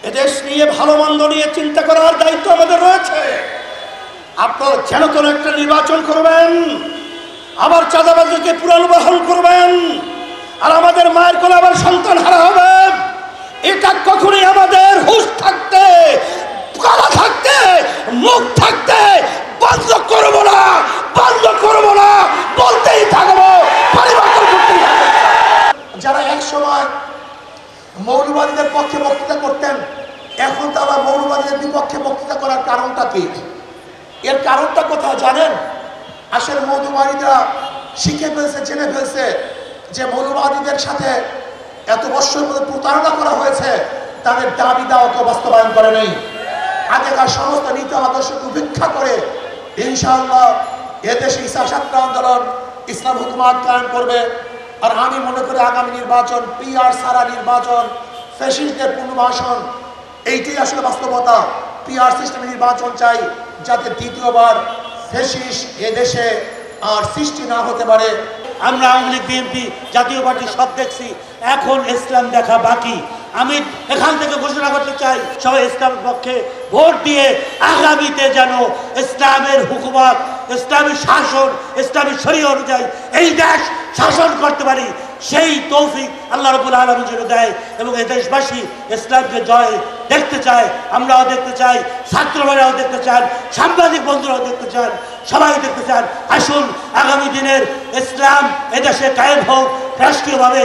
এদেশ নিয়ে ভালো মন্দ নিয়ে চিন্তা করার দায়িত্ব আমাদের রয়েছে। আপনারা যেন কোনো একটা নির্বাচন করবেন, আবার চাঁদাবাজকে পুনর্বহাল করবেন, আর আমাদের মায়ের কোলে আবার সন্তান হারা হবে, এটা কখনোই আমাদের হুঁশ থাকতে, গলা থাকতে, মুখ থাকতে বন্ধ করবো না, বন্ধ করবো না, বলতেই থাকবো, পরিবর্তন করতেই থাকবো। যারা এক সময় মৌলবাদীদের পক্ষে বক্তৃতা করতেন, এখন তারা মৌলবাদীদের বিপক্ষে বক্তৃতা করার কারণটা কি? এর কারণটা কোথায় জানেন? আসলে মৌলবাদীরা শিখে ফেলছে, জেনে ফেলছে যে মৌলবাদীদের সাথে এত বছর ধরে প্রতারণা করা হয়েছে, তাদের দাবি দাওয়াকে বাস্তবায়ন করে নেই। আগেকার সমস্ত নীতি আদর্শকে উপেক্ষা করে ইনশাআল্লাহ এদেশে ইসলাম ছাত্র আন্দোলন ইসলাম হুকুমাত কায়েম করবে। আর আমি মনে করি আগামী নির্বাচন পিআর সারা নির্বাচন, ফ্যাসিস্টদের পুনর্বাসন, এইটাই আসলে বাস্তবতা। পিআর সিস্টেমে নির্বাচন চাই, যাতে দ্বিতীয়বার ফ্যাসিস্ট এদেশে আর সৃষ্টি না হতে পারে। আমরা আওয়ামী লীগ, বিএনপি, জাতীয় পার্টি সব দেখছি, এখন ইসলাম দেখা বাকি। আমি এখান থেকে ঘোষণা করতে চাই, সবাই ইসলামের পক্ষে ভোট দিয়ে আগামীতে যেন ইসলামের হুকুমত, ইসলামী শাসন, ইসলামী শরীয়ত অনুযায়ী এই দেশ শাসন করতে পারি, সেই তৌফিক আল্লাহ রাব্বুল আলামিন যেন দেয়। এবং এই দেশবাসী ইসলামকে জয় দেখতে চায়, আমরাও দেখতে চাই, ছাত্রভাইরাও দেখতে চান, সাংবাদিক বন্ধুরাও দেখতে চান, সবাই দেখতে চান। আসুন আগামী দিনের ইসলাম এদেশে কায়েম হোক রাষ্ট্রীয়ভাবে।